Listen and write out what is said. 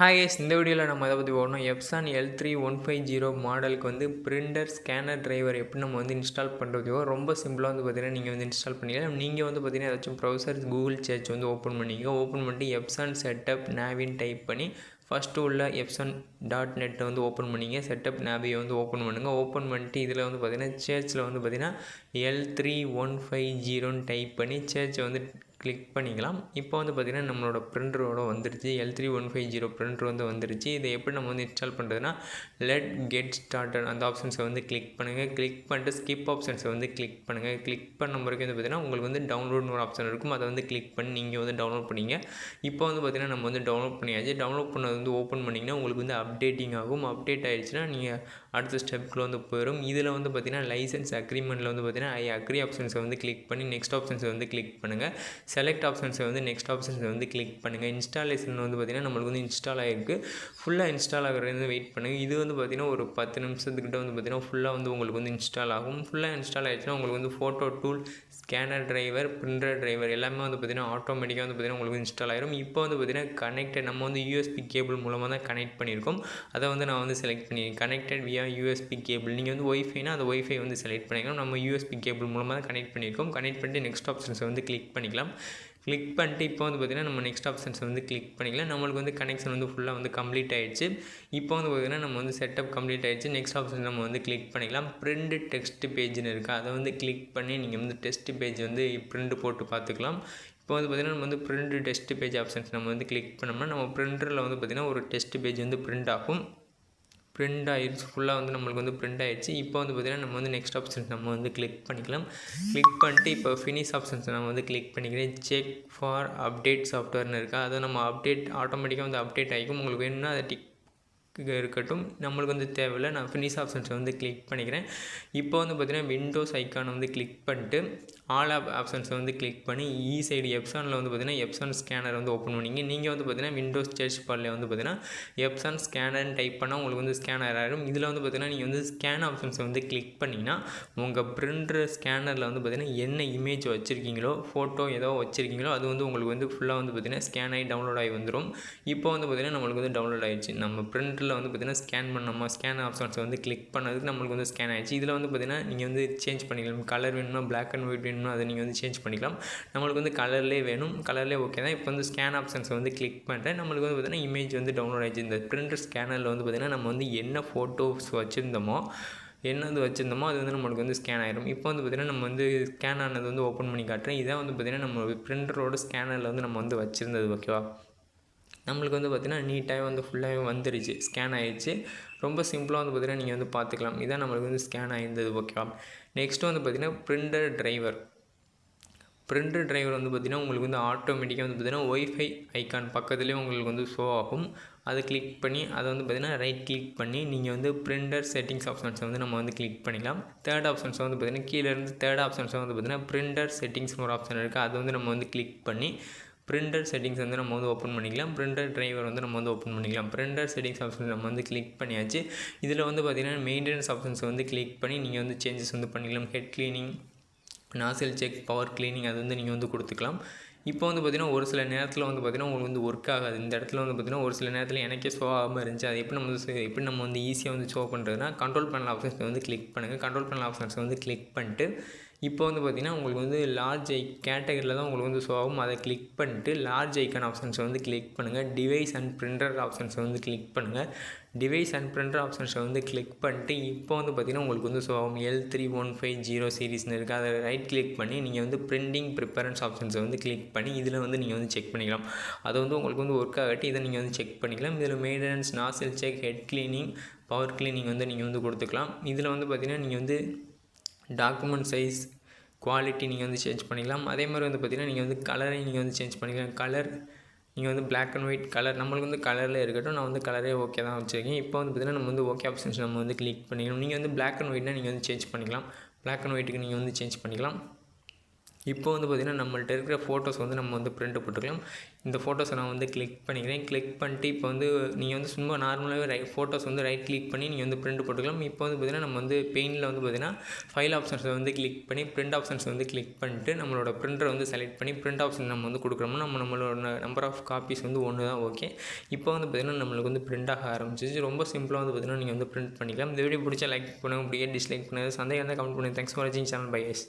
Hi guys, இந்த வீடியோவில் நம்ம எதை பற்றி போகணும், Epson L3150 மாடலுக்கு வந்து பிரிண்டர் ஸ்கேனர் டிரைவர் எப்படி நம்ம வந்து இன்ஸ்டால் பண்ணுறதோ ரொம்ப சிம்பிளாக வந்து பார்த்தீங்கன்னா நீங்கள் வந்து இன்ஸ்டால் பண்ணிக்கலாம். நீங்கள் வந்து பார்த்தீங்கன்னா ஏதாச்சும் ப்ரௌசர் கூகுள் சர்ச் வந்து ஓப்பன் பண்ணிட்டு Epson செட்டப் நாவின்னு டைப் பண்ணி ஃபஸ்ட்டு உள்ள epson.net வந்து ஓப்பன் பண்ணிங்க. செட்டப் நாவியை வந்து ஓப்பன் பண்ணுங்கள். ஓப்பன் பண்ணிட்டு இதில் வந்து பார்த்தீங்கன்னா சர்ச்சில் வந்து பார்த்தீங்கன்னா L3150 டைப் பண்ணி சர்ச்சை வந்து கிளிக் பண்ணிக்கலாம். இப்போ வந்து பார்த்திங்கன்னா நம்மளோட பிரிண்டரோட வந்துருச்சு. L3150 பிரிண்டர் வந்து வந்துருச்சு. இதை எப்படி நம்ம வந்து இன்ஸ்டால் பண்ணுறதுனா, லெட் கெட் ஸ்டார்டட் அந்த ஆப்ஷன்ஸை வந்து கிளிக் பண்ணுங்கள். கிளிக் பண்ணிட்டு ஸ்கிப் ஆப்ஷன்ஸை வந்து கிளிக் பண்ணுங்கள். கிளிக் பண்ண பிறகு வந்து பார்த்திங்கன்னா உங்களுக்கு வந்து டவுன்லோட்னு ஒரு ஆப்ஷன் இருக்கும். அதை வந்து கிளிக் பண்ணி நீங்கள் வந்து டவுன்லோட் பண்ணிங்க. இப்போ வந்து பார்த்திங்கன்னா நம்ம வந்து டவுன்லோட் பண்ணியாச்சு. டவுன்லோட் பண்ணது வந்து ஓப்பன் பண்ணிங்கன்னா உங்களுக்கு வந்து அப்டேட்டிங் ஆகும். அப்டேட் ஆகிடுச்சுன்னா நீங்கள் அடுத்த ஸ்டெப்புக்குள்ள வந்து போயிடும். இதில் வந்து பார்த்திங்கன்னா லைசன்ஸ் அக்ரிமெண்ட்டில் வந்து பார்த்திங்கன்னா ஐ அக்ரி ஆப்ஷன்ஸை வந்து கிளிக் பண்ணி நெக்ஸ்ட் ஆப்ஷன்ஸை வந்து கிளிக் பண்ணுங்கள். செலக்ட் ஆப்ஷன்ஸை வந்து நெக்ஸ்ட் ஆப்ஷன்ஸை வந்து கிளிக் பண்ணுங்கள். இன்ஸ்டாலேஷன் வந்து பார்த்திங்கன்னா நம்மளுக்கு வந்து இன்ஸ்டால் ஆகிருக்கு. ஃபுல்லாக இன்ஸ்டால் ஆகிறது வந்து வெயிட் பண்ணுங்கள். இது வந்து பார்த்திங்கன்னா ஒரு 10 நிமிஷத்துக்கிட்ட வந்து பார்த்திங்கன்னா ஃபுல்லாக வந்து உங்களுக்கு வந்து இன்ஸ்டால் ஆகும். ஃபுல்லாக இன்ஸ்டால் ஆகிடுச்சுன்னா உங்களுக்கு வந்து photo tool, scanner driver, printer driver எல்லாமே வந்து பார்த்திங்கன்னா ஆட்டோமேட்டிக்காக வந்து பார்த்திங்கன்னா உங்களுக்கு இன்ஸ்டால் ஆகிடும். இப்போ வந்து பார்த்திங்கன்னா கனெக்டட் நம்ம வந்து யூஎஸ்பி கேபிள் மூலமாக தான் கனெக்ட் பண்ணியிருக்கோம். அதை வந்து நான் வந்து செலக்ட் பண்ணி கனெக்டட் வியா யூஎஸ்பி கேபிள். நீங்கள் வந்து ஒய்ஃபைனா அந்த ஒய்ஃபை வந்து செலக்ட் பண்ணிக்கலாம். நம்ம யூஎஸ்பி கேபிள் மூலமாக தான் கனெக்ட் பண்ணியிருக்கோம். கனெக்ட் பண்ணிட்டு நெக்ஸ்ட் ஆப்ஷன்ஸை வந்து கிளிக் பண்ணிக்கலாம். கிளிக் பண்ணிட்டு இப்போ வந்து பார்த்திங்கன்னா நம்ம நெக்ஸ்ட் ஆப்ஷன்ஸை வந்து கிளிக் பண்ணிக்கலாம். நம்மளுக்கு வந்து கனெக்ஷன் வந்து ஃபுல்லாக வந்து கம்ப்ளீட் ஆகிடுச்சு. இப்போ வந்து பார்த்திங்கன்னா நம்ம வந்து செட்டப் கம்ப்ளீட் ஆகிடுச்சு. நெக்ஸ்ட் ஆப்ஷன் நம்ம வந்து கிளிக் பண்ணிக்கலாம். பிரிண்ட் டெக்ஸ்ட் பேஜ்னு இருக்குது. அதை வந்து கிளிக் பண்ணி நீங்கள் வந்து டெஸ்ட் பேஜ் வந்து பிரிண்ட் போட்டு பார்த்துக்கலாம். இப்போ வந்து பார்த்திங்கன்னா நம்ம வந்து பிரிண்ட் டெஸ்ட் பேஜ் ஆப்ஷன்ஸ் நம்ம வந்து கிளிக் பண்ணோம்னா நம்ம பிரிண்டரில் வந்து பார்த்திங்கன்னா ஒரு டெஸ்ட் பேஜ் வந்து பிரிண்ட் ஆகும். பிரிண்ட் ஆகிடுச்சு. ஃபுல்லாக வந்து நம்மளுக்கு வந்து பிரிண்ட் ஆகிடுச்சு. இப்போ வந்து பார்த்திங்கன்னா நம்ம வந்து நெக்ஸ்ட் ஆப்ஷன்ஸ் நம்ம வந்து கிளிக் பண்ணிக்கலாம். கிளிக் பண்ணிட்டு இப்போ ஃபினிஷ் ஆப்ஷன்ஸ் நம்ம வந்து கிளிக் பண்ணிக்கிறேன். செக் ஃபார் அப்டேட் சாஃப்ட்வேர்னு இருக்கா, அதை நம்ம அப்டேட் ஆட்டோமேட்டிக்காக வந்து அப்டேட் ஆகிக்கும். உங்களுக்கு வேணும்னா அதை டிக் இருக்கட்டும். நம்மளுக்கு வந்து தேவையில்லை. நான் ஃபினிஷ் ஆப்ஷன்ஸை வந்து கிளிக் பண்ணிக்கிறேன். இப்போ வந்து பார்த்திங்கன்னா விண்டோஸ் ஐக்கானை வந்து கிளிக் பண்ணிட்டு ஆல் ஆப்ஷன்ஸை வந்து கிளிக் பண்ணி சைடு எப்சானில் வந்து பார்த்திங்கன்னா எப்சான் ஸ்கேனர் வந்து ஓப்பன் பண்ணிங்க. நீங்கள் வந்து பார்த்திங்கன்னா விண்டோஸ் சர்ச் பாரில் வந்து பார்த்திங்கன்னா எப்சான் ஸ்கேனர்னு டைப் பண்ணால் உங்களுக்கு வந்து ஸ்கேனர் ஆகிடும். இதில் வந்து பார்த்திங்கன்னா நீங்கள் வந்து ஸ்கேன் ஆப்ஷன்ஸை வந்து கிளிக் பண்ணிங்கன்னா உங்கள் பிரிண்டர் ஸ்கேனரில் வந்து பார்த்திங்கன்னா என்ன இமேஜ் வச்சுருக்கீங்களோ, ஃபோட்டோ ஏதோ வச்சுருக்கீங்களோ அது வந்து உங்களுக்கு வந்து ஃபுல்லாக வந்து பார்த்திங்கன்னா ஸ்கேன் ஆகி டவுன்லோட் ஆகி வந்துடும். இப்போ வந்து பார்த்திங்கன்னா நம்மளுக்கு வந்து டவுன்லோட் ஆகிடுச்சு. நம்ம பிரிண்டரில் வந்து பார்த்திங்கன்னா ஸ்கேன் பண்ணோமா, ஸ்கேன் ஆப்ஷன்ஸை வந்து கிளிக் பண்ணதுக்கு நம்மளுக்கு வந்து ஸ்கேன் ஆகிடுச்சு. இதில் வந்து பார்த்திங்கன்னா நீங்கள் வந்து சேஞ்ச் பண்ணிக்கலாம். கலர் வேணும்னா பிளாக் அண்ட் ஒயிட் வேணும்னா அதை நீங்கள் வந்து சேஞ்ச் பண்ணிக்கலாம். நம்மளுக்கு வந்து கலர்லேயே வேணும். கலர்லேயே ஓகே தான். இப்போ வந்து ஸ்கேன் ஆப்ஷன்ஸை வந்து கிளிக் பண்ணுறேன். நம்மளுக்கு வந்து பார்த்திங்கன்னா இமேஜ் வந்து டவுன்லோட் ஆகிடுச்சு. இந்த பிரிண்டர் ஸ்கேனரில் வந்து பார்த்திங்கன்னா நம்ம வந்து என்ன ஃபோட்டோஸ் வச்சுருந்தோமோ அது வந்து நம்மளுக்கு வந்து ஸ்கேன் ஆகிடும். இப்போ வந்து பார்த்திங்கன்னா நம்ம வந்து ஸ்கேன் ஆனது வந்து ஓப்பன் பண்ணி காட்டுறேன். இதான் வந்து பார்த்திங்கன்னா நம்ம பிரிண்டரோட ஸ்கேனரில் வந்து நம்ம வந்து வச்சுருந்தது. ஓகேவா, நம்மளுக்கு வந்து பார்த்திங்கன்னா நீட்டாக வந்து ஃபுல்லாகவே வந்துருச்சு, ஸ்கேன் ஆகிடுச்சு. ரொம்ப சிம்பிளாக வந்து பார்த்திங்கன்னா நீங்கள் வந்து பார்த்துக்கலாம். இதான் நம்மளுக்கு வந்து ஸ்கேன் ஆகிருந்தது. ஓகேவா, நெக்ஸ்ட்டு வந்து பார்த்திங்கன்னா பிரிண்டர் டிரைவர் வந்து பார்த்திங்கன்னா உங்களுக்கு வந்து ஆட்டோமேட்டிக்காக வந்து பார்த்திங்கன்னா ஒய்ஃபை ஐக்கான் பக்கத்துலேயே உங்களுக்கு வந்து ஷோ ஆகும். அதை கிளிக் பண்ணி அதை வந்து பார்த்திங்கன்னா ரைட் கிளிக் பண்ணி நீங்கள் வந்து பிரிண்டர் செட்டிங்ஸ் ஆப்ஷன்ஸை வந்து நம்ம வந்து கிளிக் பண்ணிக்கலாம். தேர்ட் ஆப்ஷன்ஸை வந்து பார்த்திங்கன்னா கீழேருந்து தேர்ட் ஆப்ஷன்ஸை வந்து பார்த்திங்கன்னா பிரிண்டர் செட்டிங்ஸ்னு ஒரு ஆப்ஷன் இருக்குது. அதை வந்து நம்ம வந்து கிளிக் பண்ணி பிரிண்டர் செட்டிங்ஸ் வந்து நம்ம வந்து ஓப்பன் பண்ணிக்கலாம். பிரிண்டர் டிரைவர் வந்து நம்ம வந்து ஓப்பன் பண்ணிக்கலாம். பிரிண்டர் செட்டிங்ஸ் ஆப்ஷன் நம்ம வந்து கிளிக் பண்ணியாச்சு. இதில் வந்து பார்த்திங்கன்னா மெயின்டெனன்ஸ் ஆப்ஷன்ஸ் வந்து கிளிக் பண்ணி நீங்கள் வந்து சேஞ்சஸ் வந்து பண்ணிக்கலாம். ஹெட் கிளீனிங், நாசில் செக், பவர் கிளீனிங் அது வந்து நீங்கள் வந்து கொடுத்துக்கலாம். இப்போ வந்து பார்த்திங்கன்னா ஒரு சில நேரத்தில் வந்து பார்த்திங்கன்னா உங்களுக்கு வந்து ஒர்க் ஆகாது. இந்த இடத்துல வந்து பார்த்திங்கன்னா ஒரு சில நேரத்தில் எனக்கே ஷோ ஆகாமல் இருந்துச்சு. அது எப்படி நம்ம வந்து ஈஸியாக வந்து ஷோ பண்ணுறதுனா, கண்ட்ரோல் பேனல் ஆப்ஷன்ஸை வந்து கிளிக் பண்ணுங்கள். கண்ட்ரோல் பேனல் ஆப்ஷன்ஸை வந்து கிளிக் பண்ணிட்டு இப்போ வந்து பார்த்திங்கன்னா உங்களுக்கு வந்து லார்ஜ் கேட்டகரியில் தான் உங்களுக்கு வந்து ஷோ ஆகும். அதை கிளிக் பண்ணிட்டு லார்ஜ் ஐக்கான் ஆப்ஷன்ஸை வந்து கிளிக் பண்ணுங்கள். டிவைஸ் அண்ட் பிரிண்டர் ஆப்ஷன்ஸை வந்து கிளிக் பண்ணுங்கள். டிவைஸ் அண்ட் பிரிண்டர் ஆப்ஷன்ஸை வந்து கிளிக் பண்ணிட்டு இப்போ வந்து பார்த்திங்கன்னா உங்களுக்கு வந்து ஷோ ஆகும். L3150 சீரீஸ்னு இருக்குது. அதை ரைட் கிளிக் பண்ணி நீங்கள் வந்து பிரிண்டிங் ப்ரிஃபரன்ஸ் ஆப்ஷன்ஸை வந்து கிளிக் பண்ணி இதில் வந்து நீங்கள் வந்து செக் பண்ணிக்கலாம். அது வந்து உங்களுக்கு வந்து ஒர்க் ஆகட்டி இதை நீங்கள் வந்து செக் பண்ணிக்கலாம். இதில் maintenance, nozzle check, head cleaning, power cleaning வந்து நீங்கள் வந்து கொடுத்துக்கலாம். இதில் வந்து பார்த்திங்கன்னா நீங்கள் வந்து டாக்குமெண்ட் சைஸ், குவாலிட்டி நீங்கள் வந்து சேஞ்ச் பண்ணிக்கலாம். அதே மாதிரி வந்து பார்த்திங்கன்னா நீங்கள் வந்து கலரை நீங்கள் வந்து சேஞ்ச் பண்ணிக்கலாம். கலர் நீங்கள் வந்து பிளாக் அண்ட் ஒயிட் கலர் நம்மளுக்கு வந்து கலரில் இருக்கட்டும். நான் வந்து கலரே ஓகே தான் வச்சுருக்கேன். இப்போ வந்து பார்த்திங்கன்னா நம்ம வந்து ஓகே ஆப்ஷன்ஸ் நம்ம வந்து கிளிக் பண்ணிக்கணும். நீங்கள் வந்து பிளாக் அண்ட் ஒயிட்னா நீங்கள் வந்து சேஞ்ச் பண்ணிக்கலாம். பிளாக் அண்ட் ஒயிட்டுக்கு நீங்கள் வந்து சேஞ்ச் பண்ணிக்கலாம். இப்போ வந்து பார்த்திங்கன்னா நம்மள்ட்ட இருக்கிற ஃபோட்டோஸ் வந்து நம்ம வந்து பிரிண்ட் போட்டுக்கலாம். இந்த ஃபோட்டோஸை நான் வந்து கிளிக் பண்ணிக்கிறேன். கிளிக் பண்ணிட்டு இப்போ வந்து நீங்கள் வந்து சும்மா நார்மலாகவே ஃபோட்டோஸ் வந்து ரைட் கிளிக் பண்ணி நீங்கள் வந்து பிரிண்ட் போட்டுக்கலாம். இப்போ வந்து பார்த்திங்கன்னா நம்ம வந்து பெயினில் வந்து பார்த்திங்கன்னா ஃபைல் ஆப்ஷன்ஸை வந்து கிளிக் பண்ணி பிரிண்ட் ஆப்ஷன்ஸ் வந்து கிளிக் பண்ணிட்டு நம்மளோட பிரிண்டரை வந்து செலக்ட் பண்ணி பிரிண்ட் ஆப்ஷன் நம்ம வந்து கொடுக்குறோம்னா நம்மளோட நம்பர் ஆஃப் காப்பீஸ் வந்து ஒன்று தான். ஓகே, இப்போ வந்து பார்த்திங்கன்னா நம்மளுக்கு வந்து பிரிண்ட் ஆக ஆரம்பிச்சிச்சு. ரொம்ப சிம்பிளாக வந்து பார்த்திங்கன்னா நீங்கள் வந்து பிரிண்ட் பண்ணிக்கலாம். இந்த வீடியோ பிடிச்சா லைக் பண்ணுங்கள், அப்படியே டிஸ்லைக் பண்ணுங்கள், சந்தேகம் இருந்தால் கமெண்ட் பண்ணுங்கள். தேங்க்ஸ் ஃபார் வாட்சிங் சேனல். Bye guys.